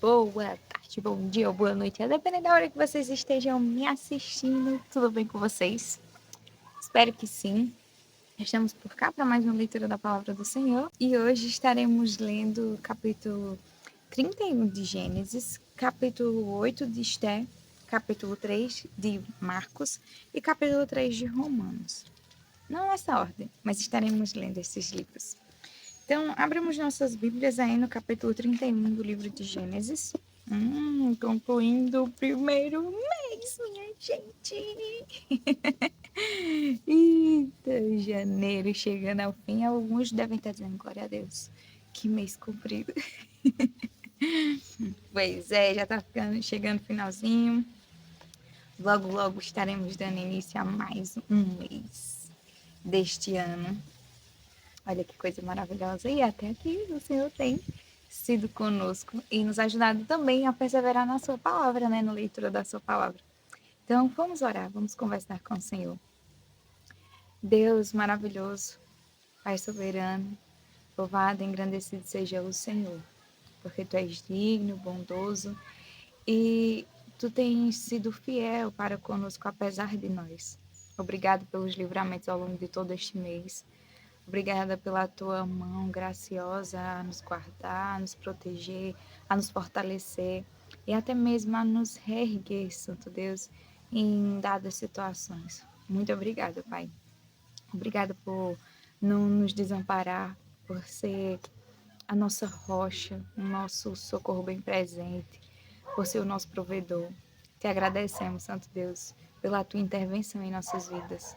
Boa tarde, bom dia ou boa noite, dependendo da hora que vocês estejam me assistindo. Tudo bem com vocês? Espero que sim. Estamos por cá para mais uma leitura da Palavra do Senhor e hoje estaremos lendo o capítulo 31 de Gênesis, capítulo 8 de Esté, capítulo 3 de Marcos e capítulo 3 de Romanos. Não nessa ordem, mas estaremos lendo esses livros. Então, abrimos nossas Bíblias aí no capítulo 31 do livro de Gênesis. Concluindo o primeiro mês, minha gente! Eita, janeiro chegando ao fim. Alguns devem estar dizendo, glória a Deus, que mês comprido. Pois é, já tá chegando o finalzinho. Logo, logo estaremos dando início a mais um mês deste ano. Olha que coisa maravilhosa. E até aqui o Senhor tem sido conosco e nos ajudado também a perseverar na sua palavra, né? Na leitura da sua palavra. Então, vamos orar, vamos conversar com o Senhor. Deus maravilhoso, Pai soberano, louvado e engrandecido seja o Senhor, porque Tu és digno, bondoso e Tu tens sido fiel para conosco apesar de nós. Obrigado pelos livramentos ao longo de todo este mês. Obrigada pela tua mão graciosa a nos guardar, a nos proteger, a nos fortalecer e até mesmo a nos reerguer, Santo Deus, em dadas situações. Muito obrigada, Pai. Obrigada por não nos desamparar, por ser a nossa rocha, o nosso socorro bem presente, por ser o nosso provedor. Te agradecemos, Santo Deus, pela tua intervenção em nossas vidas.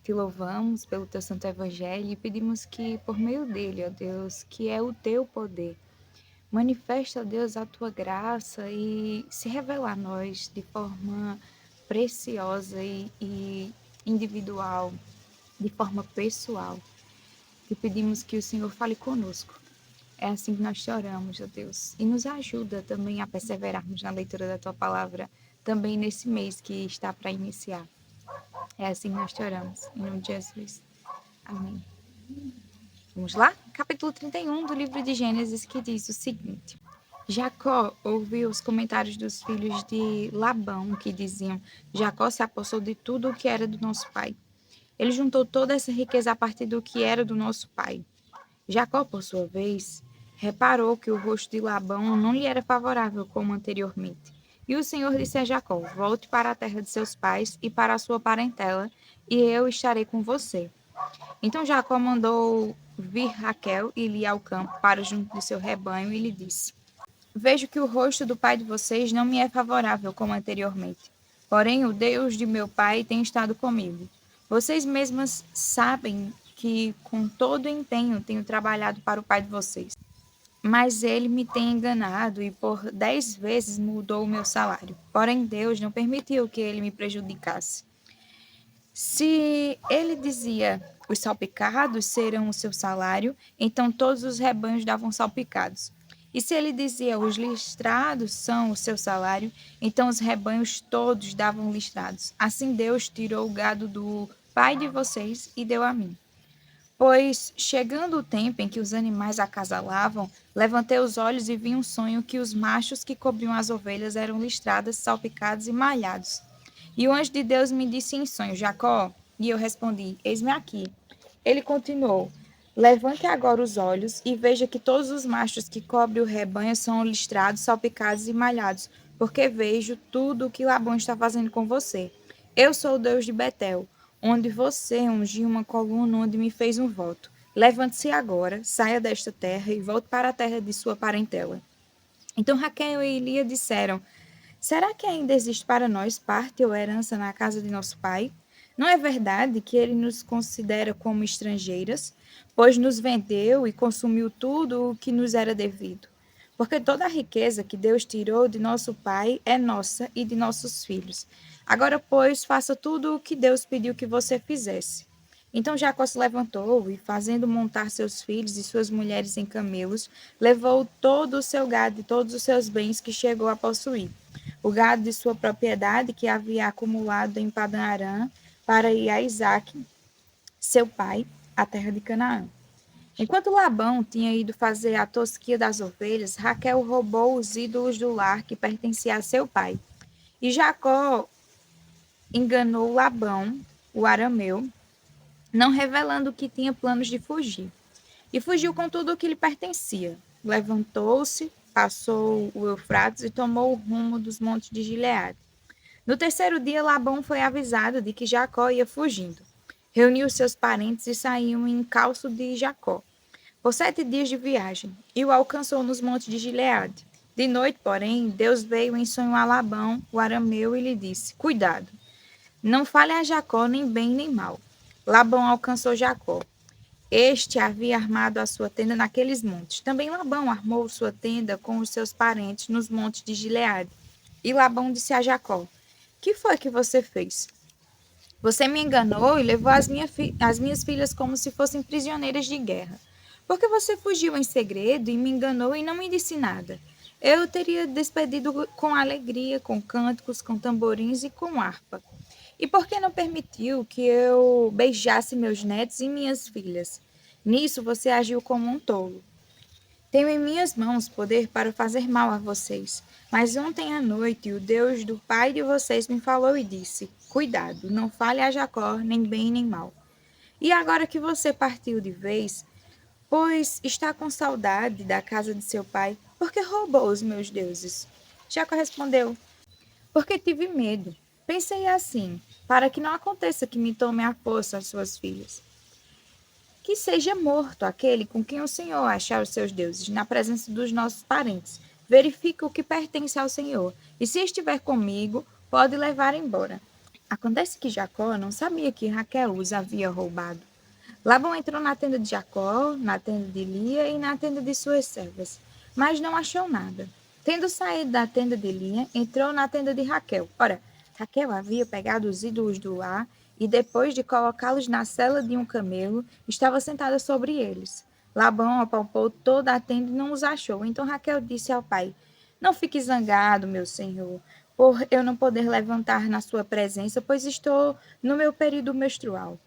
Te louvamos pelo teu santo evangelho e pedimos que, por meio dele, ó Deus, que é o teu poder, manifesta, ó Deus, a tua graça e se revela a nós de forma preciosa e individual, de forma pessoal. Te pedimos que o Senhor fale conosco. É assim que nós te oramos, ó Deus. E nos ajuda também a perseverarmos na leitura da tua palavra, também nesse mês que está para iniciar. É assim que nós te oramos. Em nome de Jesus. Amém. Vamos lá? Capítulo 31 do livro de Gênesis, que diz o seguinte: Jacó ouviu os comentários dos filhos de Labão, que diziam: Jacó se apossou de tudo o que era do nosso pai. Ele juntou toda essa riqueza a partir do que era do nosso pai. Jacó, por sua vez, reparou que o rosto de Labão não lhe era favorável como anteriormente. E o Senhor disse a Jacó: Volte para a terra de seus pais e para a sua parentela, e eu estarei com você. Então Jacó mandou vir Raquel e Lia ao campo para junto de seu rebanho e lhe disse: Vejo que o rosto do pai de vocês não me é favorável como anteriormente. Porém, o Deus de meu pai tem estado comigo. Vocês mesmas sabem que com todo empenho tenho trabalhado para o pai de vocês. Mas ele me tem enganado e por 10 vezes mudou o meu salário. Porém, Deus não permitiu que ele me prejudicasse. Se ele dizia, os salpicados serão o seu salário, então todos os rebanhos davam salpicados. E se ele dizia, os listrados são o seu salário, então os rebanhos todos davam listrados. Assim Deus tirou o gado do pai de vocês e deu a mim. Pois, chegando o tempo em que os animais acasalavam, levantei os olhos e vi um sonho que os machos que cobriam as ovelhas eram listradas, salpicados e malhados. E o anjo de Deus me disse em sonho, Jacó, e eu respondi, eis-me aqui. Ele continuou, levante agora os olhos e veja que todos os machos que cobrem o rebanho são listrados, salpicados e malhados, porque vejo tudo o que Labão está fazendo com você. Eu sou o Deus de Betel, onde você ungiu uma coluna onde me fez um voto. Levante-se agora, saia desta terra e volte para a terra de sua parentela. Então Raquel e Lia disseram, será que ainda existe para nós parte ou herança na casa de nosso pai? Não é verdade que ele nos considera como estrangeiras, pois nos vendeu e consumiu tudo o que nos era devido? Porque toda a riqueza que Deus tirou de nosso pai é nossa e de nossos filhos. Agora, pois, faça tudo o que Deus pediu que você fizesse. Então Jacó se levantou e, fazendo montar seus filhos e suas mulheres em camelos, levou todo o seu gado e todos os seus bens que chegou a possuir. O gado de sua propriedade que havia acumulado em Padan-Aram para ir a Isaque, seu pai, à terra de Canaã. Enquanto Labão tinha ido fazer a tosquia das ovelhas, Raquel roubou os ídolos do lar que pertencia a seu pai. E Jacó enganou Labão, o arameu, não revelando que tinha planos de fugir. E fugiu com tudo o que lhe pertencia. Levantou-se, passou o Eufrates e tomou o rumo dos montes de Gileade. No terceiro dia, Labão foi avisado de que Jacó ia fugindo. Reuniu seus parentes e saiu em encalço de Jacó, por 7 dias de viagem, e o alcançou nos montes de Gileade. De noite, porém, Deus veio em sonho a Labão, o arameu, e lhe disse: Cuidado, não fale a Jacó nem bem nem mal. Labão alcançou Jacó. Este havia armado a sua tenda naqueles montes. Também Labão armou sua tenda com os seus parentes nos montes de Gileade. E Labão disse a Jacó: Que foi que você fez? Você me enganou e levou as minhas filhas como se fossem prisioneiras de guerra. Porque você fugiu em segredo e me enganou e não me disse nada. Eu teria despedido com alegria, com cânticos, com tamborins e com harpa. E por que não permitiu que eu beijasse meus netos e minhas filhas? Nisso você agiu como um tolo. Tenho em minhas mãos poder para fazer mal a vocês. Mas ontem à noite o Deus do pai de vocês me falou e disse: Cuidado, não fale a Jacó nem bem nem mal. E agora que você partiu de vez, pois está com saudade da casa de seu pai, por que roubou os meus deuses? Jacó respondeu: Porque tive medo. Pensei assim, para que não aconteça que me tome à força as suas filhas. Que seja morto aquele com quem o Senhor achar os seus deuses, na presença dos nossos parentes. Verifique o que pertence ao Senhor, e se estiver comigo, pode levar embora. Acontece que Jacó não sabia que Raquel os havia roubado. Labão entrou na tenda de Jacó, na tenda de Lia e na tenda de suas servas, mas não achou nada. Tendo saído da tenda de Lia, entrou na tenda de Raquel. Ora, Raquel havia pegado os ídolos do lar e, depois de colocá-los na sela de um camelo, estava sentada sobre eles. Labão apalpou toda a tenda e não os achou. Então Raquel disse ao pai: Não fique zangado, meu senhor, por eu não poder levantar na sua presença, pois estou no meu período menstrual.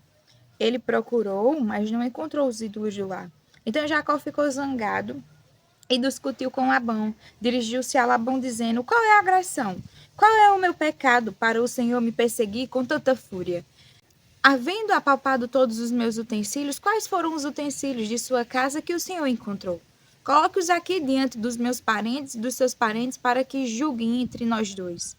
Ele procurou, mas não encontrou os ídolos de lá. Então Jacó ficou zangado e discutiu com Labão. Dirigiu-se a Labão dizendo: Qual é a agressão? Qual é o meu pecado para o Senhor me perseguir com tanta fúria? Havendo apalpado todos os meus utensílios, quais foram os utensílios de sua casa que o Senhor encontrou? Coloque-os aqui diante dos meus parentes e dos seus parentes para que julguem entre nós dois.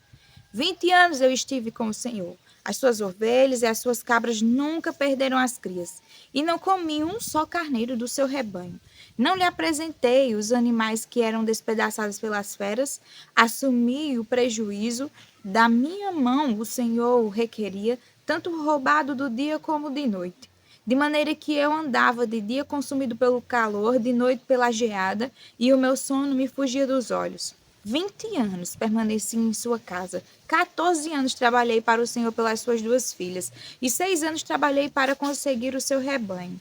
20 anos eu estive com o Senhor. As suas ovelhas e as suas cabras nunca perderam as crias, e não comi um só carneiro do seu rebanho. Não lhe apresentei os animais que eram despedaçados pelas feras, assumi o prejuízo, da minha mão o Senhor o requeria, tanto roubado do dia como de noite. De maneira que eu andava de dia consumido pelo calor, de noite pela geada, e o meu sono me fugia dos olhos. 20 anos permaneci em sua casa. 14 anos trabalhei para o Senhor pelas suas 2 filhas. E 6 anos trabalhei para conseguir o seu rebanho.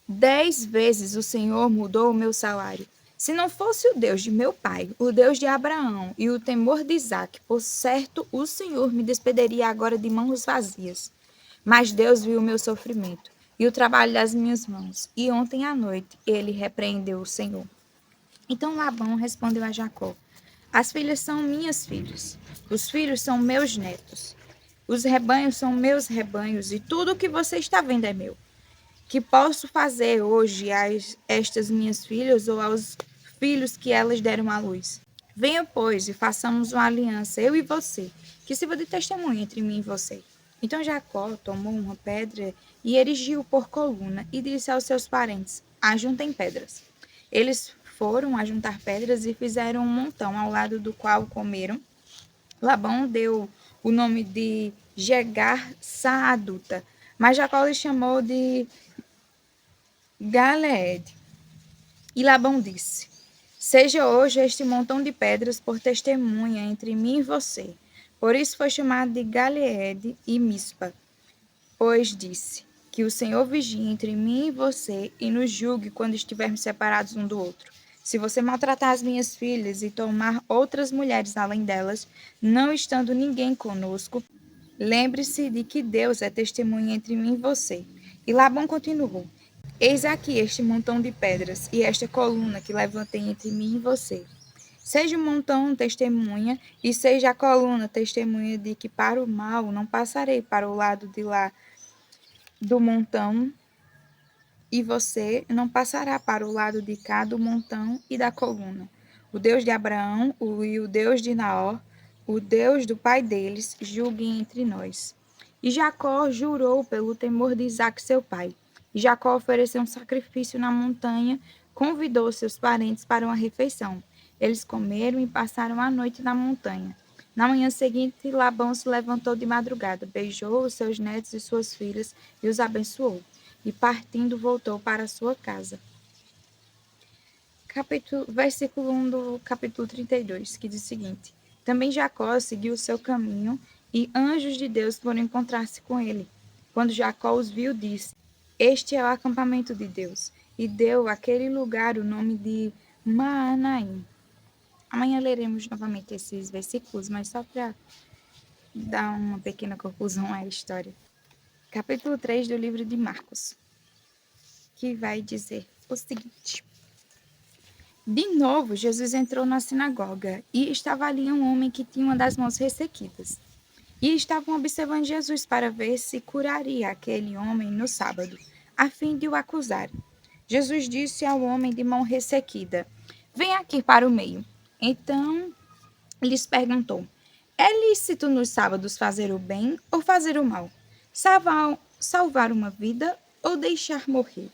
10 vezes o Senhor mudou o meu salário. Se não fosse o Deus de meu pai, o Deus de Abraão e o temor de Isaque, por certo o Senhor me despediria agora de mãos vazias. Mas Deus viu o meu sofrimento e o trabalho das minhas mãos. E ontem à noite ele repreendeu o Senhor. Então Labão respondeu a Jacó: As filhas são minhas filhas, os filhos são meus netos, os rebanhos são meus rebanhos, e tudo o que você está vendo é meu. Que posso fazer hoje a estas minhas filhas ou aos filhos que elas deram à luz? Venha, pois, e façamos uma aliança, eu e você, que sirva de testemunha entre mim e você. Então Jacó tomou uma pedra e erigiu por coluna, e disse aos seus parentes: Ajuntem pedras. Eles foram ajuntar pedras e fizeram um montão, ao lado do qual comeram. Labão deu o nome de Jegar Saaduta, mas Jacó lhe chamou de Galeed. E Labão disse: Seja hoje este montão de pedras por testemunha entre mim e você. Por isso foi chamado de Galeed e Mispa, pois disse: Que o Senhor vigie entre mim e você e nos julgue quando estivermos separados um do outro. Se você maltratar as minhas filhas e tomar outras mulheres além delas, não estando ninguém conosco, lembre-se de que Deus é testemunha entre mim e você. E Labão continuou: Eis aqui este montão de pedras e esta coluna que levantei entre mim e você. Seja o montão testemunha e seja a coluna testemunha de que para o mal não passarei para o lado de lá do montão e você não passará para o lado de cá do montão e da coluna. O Deus de Abraão e o Deus de Naor, o Deus do pai deles, julguem entre nós. E Jacó jurou pelo temor de Isaque, seu pai. E Jacó ofereceu um sacrifício na montanha, convidou seus parentes para uma refeição. Eles comeram e passaram a noite na montanha. Na manhã seguinte, Labão se levantou de madrugada, beijou os seus netos e suas filhas e os abençoou e partindo voltou para sua casa. Versículo 1 do capítulo 32, que diz o seguinte: Também Jacó seguiu o seu caminho e anjos de Deus foram encontrar-se com ele. Quando Jacó os viu, disse: Este é o acampamento de Deus. E deu àquele lugar o nome de Maanaim. Amanhã leremos novamente esses versículos, mas só para dar uma pequena conclusão à história. Capítulo 3 do livro de Marcos, que vai dizer o seguinte: De novo, Jesus entrou na sinagoga e estava ali um homem que tinha uma das mãos ressequidas. E estavam observando Jesus para ver se curaria aquele homem no sábado, a fim de o acusar. Jesus disse ao homem de mão ressequida: Vem aqui para o meio. Então lhes perguntou: É lícito nos sábados fazer o bem ou fazer o mal? Salvar uma vida ou deixar morrer?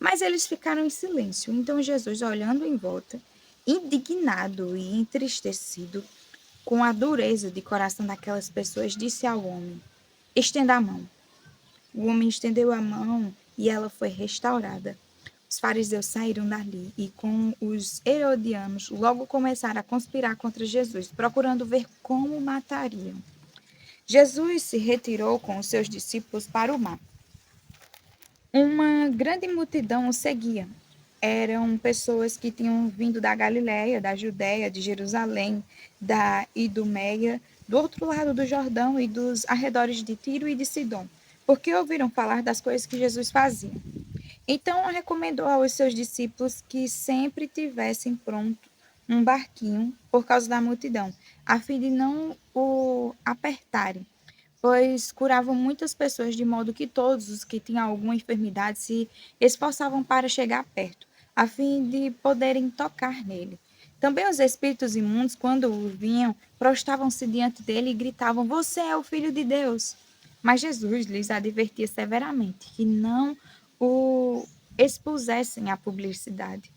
Mas eles ficaram em silêncio. Então Jesus, olhando em volta, indignado e entristecido, com a dureza de coração daquelas pessoas, disse ao homem: Estenda a mão. O homem estendeu a mão e ela foi restaurada. Os fariseus saíram dali e, com os herodianos, logo começaram a conspirar contra Jesus, procurando ver como matariam. Jesus se retirou com os seus discípulos para o mar. Uma grande multidão o seguia. Eram pessoas que tinham vindo da Galiléia, da Judéia, de Jerusalém, da Idumeia, do outro lado do Jordão e dos arredores de Tiro e de Sidom, porque ouviram falar das coisas que Jesus fazia. Então recomendou aos seus discípulos que sempre tivessem pronto um barquinho por causa da multidão, a fim de não o apertarem, pois curavam muitas pessoas, de modo que todos os que tinham alguma enfermidade se esforçavam para chegar perto, a fim de poderem tocar nele. Também os espíritos imundos, quando o vinham, prostravam-se diante dele e gritavam: Você é o Filho de Deus! Mas Jesus lhes advertia severamente que não o expusessem à publicidade.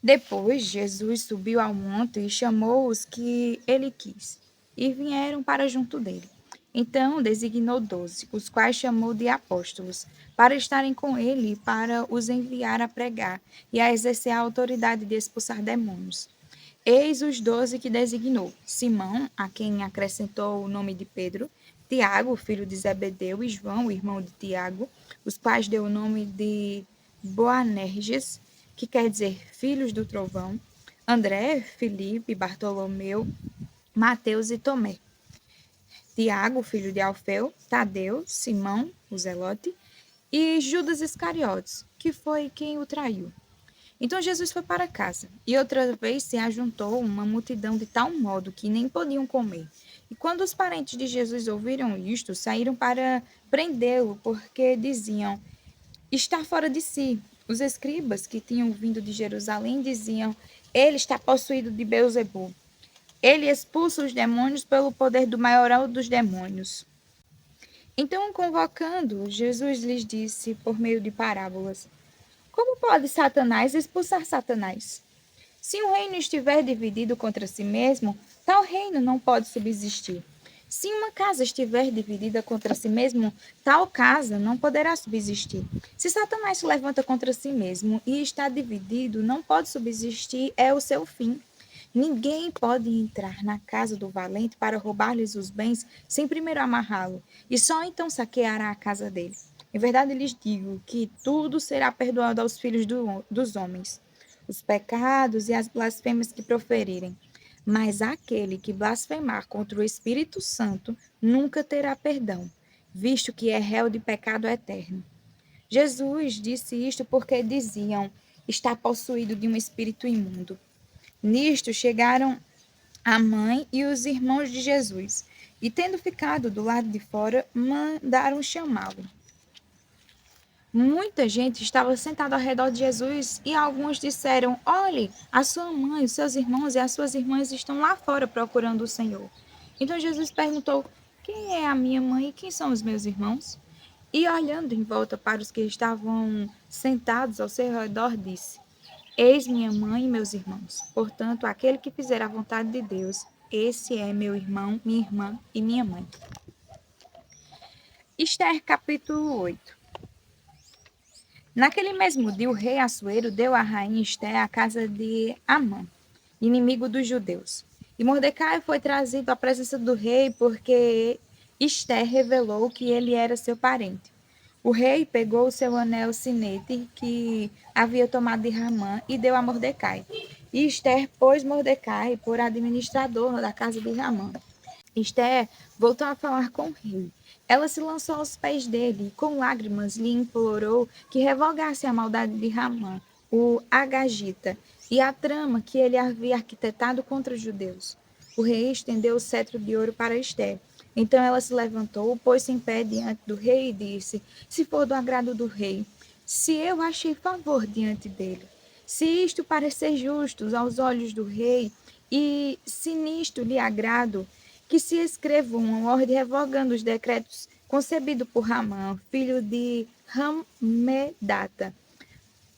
Depois, Jesus subiu ao monte e chamou os que ele quis, e vieram para junto dele. Então designou 12, os quais chamou de apóstolos, para estarem com ele e para os enviar a pregar e a exercer a autoridade de expulsar demônios. Eis os 12 que designou: Simão, a quem acrescentou o nome de Pedro, Tiago, filho de Zebedeu, e João, irmão de Tiago, os quais deu o nome de Boanerges, que quer dizer filhos do trovão, André, Filipe, Bartolomeu, Mateus e Tomé, Tiago, filho de Alfeu, Tadeu, Simão, o Zelote, e Judas Iscariotes, que foi quem o traiu. Então Jesus foi para casa, e outra vez se ajuntou uma multidão de tal modo que nem podiam comer. E quando os parentes de Jesus ouviram isto, saíram para prendê-lo, porque diziam: Está fora de si. Os escribas que tinham vindo de Jerusalém diziam: Ele está possuído de Beelzebul. Ele expulsa os demônios pelo poder do maioral dos demônios. Então, convocando, Jesus lhes disse por meio de parábolas: Como pode Satanás expulsar Satanás? Se um reino estiver dividido contra si mesmo, tal reino não pode subsistir. Se uma casa estiver dividida contra si mesmo, tal casa não poderá subsistir. Se Satanás se levanta contra si mesmo e está dividido, não pode subsistir, é o seu fim. Ninguém pode entrar na casa do valente para roubar-lhes os bens sem primeiro amarrá-lo, e só então saqueará a casa dele. Em verdade lhes digo que tudo será perdoado aos filhos dos homens, os pecados e as blasfêmias que proferirem. Mas aquele que blasfemar contra o Espírito Santo nunca terá perdão, visto que é réu de pecado eterno. Jesus disse isto porque diziam: está possuído de um espírito imundo. Nisto chegaram a mãe e os irmãos de Jesus, e tendo ficado do lado de fora, mandaram chamá-lo. Muita gente estava sentada ao redor de Jesus e alguns disseram: olhe, a sua mãe, os seus irmãos e as suas irmãs estão lá fora procurando o Senhor. Então Jesus perguntou: quem é a minha mãe e quem são os meus irmãos? E olhando em volta para os que estavam sentados ao seu redor, disse: eis minha mãe e meus irmãos. Portanto, aquele que fizer a vontade de Deus, esse é meu irmão, minha irmã e minha mãe. Esther, capítulo 8. Naquele mesmo dia, o rei Assuero deu à rainha Esther a casa de Amã, inimigo dos judeus. E Mordecai foi trazido à presença do rei porque Esther revelou que ele era seu parente. O rei pegou o seu anel sinete que havia tomado de Ramã e deu a Mordecai. E Esther pôs Mordecai por administrador da casa de Ramã. Esther voltou a falar com o rei. Ela se lançou aos pés dele e, com lágrimas, lhe implorou que revogasse a maldade de Ramã, o Agagita, e a trama que ele havia arquitetado contra os judeus. O rei estendeu o cetro de ouro para Esther. Então ela se levantou, pôs-se em pé diante do rei e disse: se for do agrado do rei, se eu achei favor diante dele, se isto parecer justo aos olhos do rei, e se nisto lhe agrado, que se escreva uma ordem revogando os decretos concebidos por Ramã, filho de Hammedata,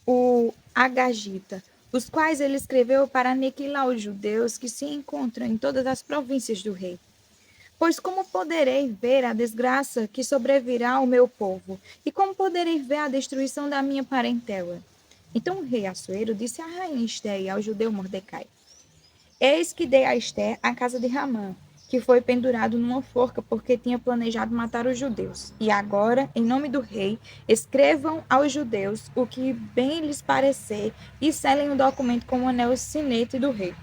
o Agagita, os quais ele escreveu para aniquilar os judeus que se encontram em todas as províncias do rei. Pois como poderei ver a desgraça que sobrevirá ao meu povo? E como poderei ver a destruição da minha parentela? Então o rei Assuero disse à rainha Esther e ao judeu Mordecai: eis que dei a Esther a casa de Ramã, que foi pendurado numa forca porque tinha planejado matar os judeus. E agora, em nome do rei, escrevam aos judeus o que bem lhes parecer e selem o documento com o anel sinete do rei.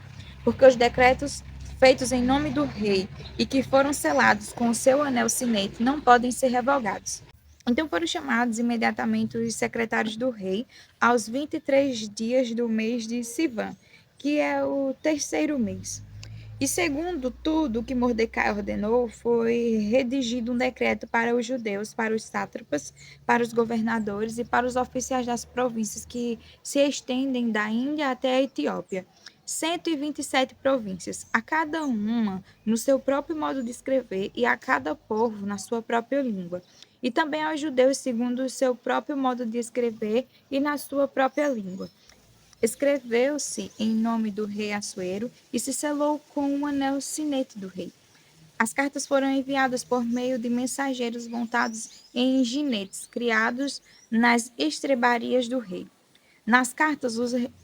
Porque os decretos feitos em nome do rei e que foram selados com o seu anel sinete não podem ser revogados. Então foram chamados imediatamente os secretários do rei aos 23 dias do mês de Sivan, que é o terceiro mês. E segundo tudo o que Mordecai ordenou, foi redigido um decreto para os judeus, para os sátrapas, para os governadores e para os oficiais das províncias que se estendem da Índia até a Etiópia. 127 províncias, a cada uma no seu próprio modo de escrever e a cada povo na sua própria língua. E também aos judeus segundo o seu próprio modo de escrever e na sua própria língua. Escreveu-se em nome do rei Assuero e se selou com um anel sinete do rei. As cartas foram enviadas por meio de mensageiros montados em ginetes, criados nas estrebarias do rei. Nas cartas,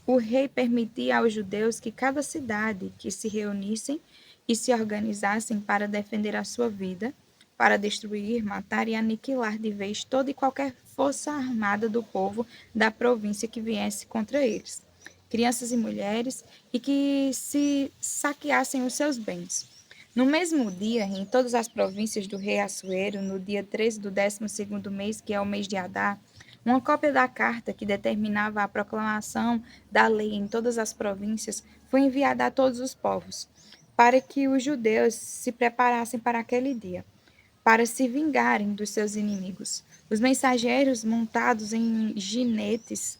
o rei permitia aos judeus que cada cidade que se reunissem e se organizassem para defender a sua vida, para destruir, matar e aniquilar de vez toda e qualquer força armada do povo da província que viesse contra eles, crianças e mulheres, e que se saqueassem os seus bens. No mesmo dia, em todas as províncias do rei Assuero, no dia 13 do 12º mês, que é o mês de Adar, uma cópia da carta que determinava a proclamação da lei em todas as províncias foi enviada a todos os povos, para que os judeus se preparassem para aquele dia, para se vingarem dos seus inimigos. Os mensageiros montados em ginetes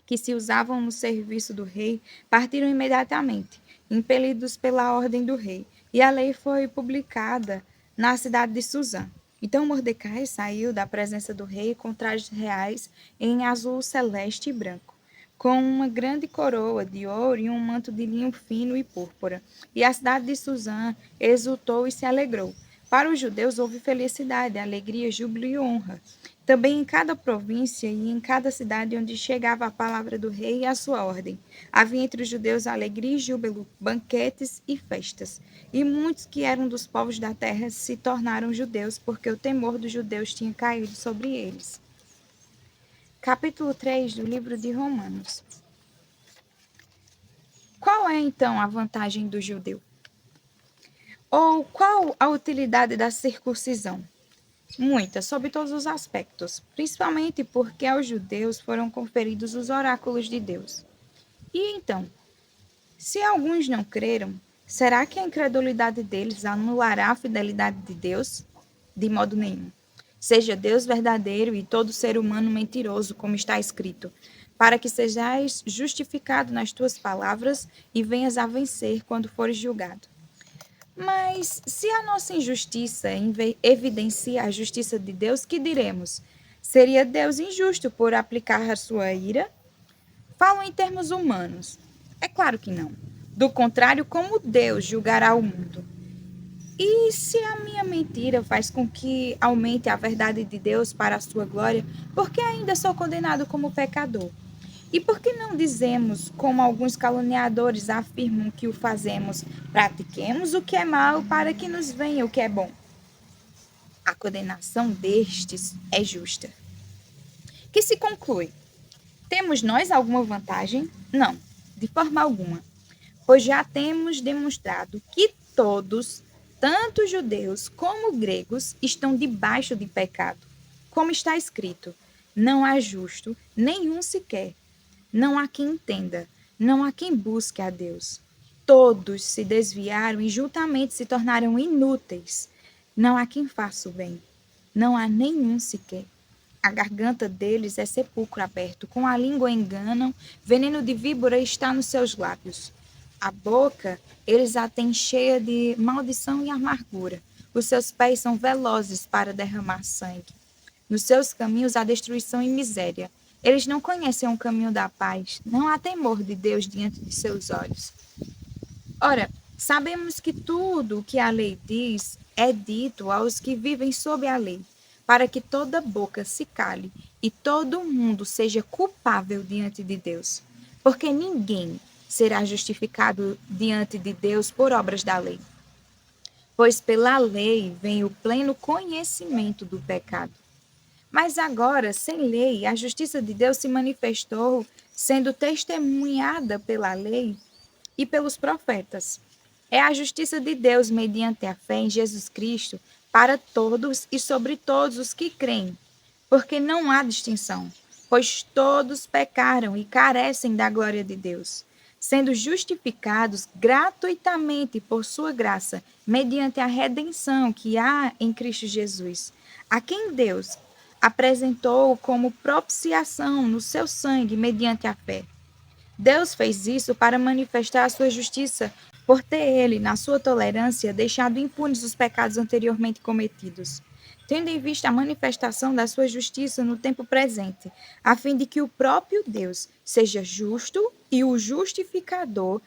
que se usavam no serviço do rei partiram imediatamente, impelidos pela ordem do rei, e a lei foi publicada na cidade de Suzã. Então Mordecai saiu da presença do rei com trajes reais em azul celeste e branco, com uma grande coroa de ouro e um manto de linho fino e púrpura. E a cidade de Suzã exultou e se alegrou. Para os judeus houve felicidade, alegria, júbilo e honra. Também em cada província e em cada cidade onde chegava a palavra do rei e a sua ordem, havia entre os judeus alegria e júbilo, banquetes e festas. E muitos que eram dos povos da terra se tornaram judeus, porque o temor dos judeus tinha caído sobre eles. Capítulo 3 do livro de Romanos. Qual é então a vantagem do judeu? Ou qual a utilidade da circuncisão? Muitas, sob todos os aspectos, principalmente porque aos judeus foram conferidos os oráculos de Deus. E então, se alguns não creram, será que a incredulidade deles anulará a fidelidade de Deus? De modo nenhum. Seja Deus verdadeiro e todo ser humano mentiroso, como está escrito, para que sejais justificado nas tuas palavras e venhas a vencer quando fores julgado. Mas se a nossa injustiça evidencia a justiça de Deus, que diremos? Seria Deus injusto por aplicar a sua ira? Falo em termos humanos. É claro que não. Do contrário, como Deus julgará o mundo? E se a minha mentira faz com que aumente a verdade de Deus para a sua glória, por que ainda sou condenado como pecador? E por que não dizemos, como alguns caluniadores afirmam que o fazemos, pratiquemos o que é mal para que nos venha o que é bom? A condenação destes é justa. Que se conclui: temos nós alguma vantagem? Não, de forma alguma, pois já temos demonstrado que todos, tanto judeus como gregos, estão debaixo de pecado. Como está escrito: não há justo nenhum sequer. Não há quem entenda, não há quem busque a Deus. Todos se desviaram e juntamente se tornaram inúteis. Não há quem faça o bem. Não há nenhum sequer. A garganta deles é sepulcro aberto, com a língua enganam, veneno de víbora está nos seus lábios. A boca eles a têm cheia de maldição e amargura. Os seus pés são velozes para derramar sangue. Nos seus caminhos há destruição e miséria. Eles não conhecem o caminho da paz. Não há temor de Deus diante de seus olhos. Ora, sabemos que tudo o que a lei diz é dito aos que vivem sob a lei, para que toda boca se cale e todo mundo seja culpável diante de Deus. Porque ninguém será justificado diante de Deus por obras da lei. Pois pela lei vem o pleno conhecimento do pecado. Mas agora, sem lei, a justiça de Deus se manifestou, sendo testemunhada pela lei e pelos profetas. É a justiça de Deus mediante a fé em Jesus Cristo para todos e sobre todos os que creem, porque não há distinção, pois todos pecaram e carecem da glória de Deus, sendo justificados gratuitamente por sua graça, mediante a redenção que há em Cristo Jesus, a quem Deus apresentou como propiciação no seu sangue mediante a fé. Deus fez isso para manifestar a sua justiça, por ter ele, na sua tolerância, deixado impunes os pecados anteriormente cometidos, tendo em vista a manifestação da sua justiça no tempo presente, a fim de que o próprio Deus seja justo e o justificador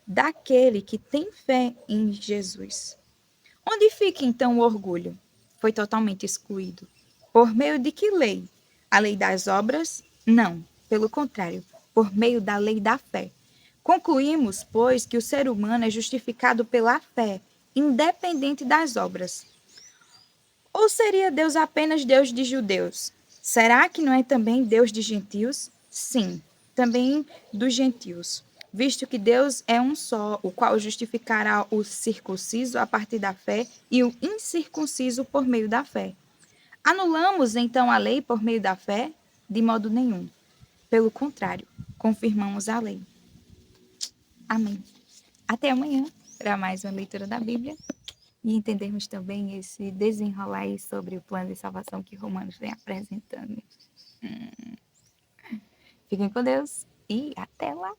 daquele que tem fé em Jesus. Onde fica então o orgulho? Foi totalmente excluído. Por meio de que lei? A lei das obras? Não, pelo contrário, por meio da lei da fé. Concluímos, pois, que o ser humano é justificado pela fé, independente das obras. Ou seria Deus apenas Deus de judeus? Será que não é também Deus de gentios? Sim, também dos gentios, visto que Deus é um só, o qual justificará o circunciso a partir da fé e o incircunciso por meio da fé. Anulamos então a lei por meio da fé? De modo nenhum. Pelo contrário, confirmamos a lei. Amém. Até amanhã para mais uma leitura da Bíblia e entendermos também esse desenrolar aí sobre o plano de salvação que Romanos vem apresentando. Fiquem com Deus e até lá!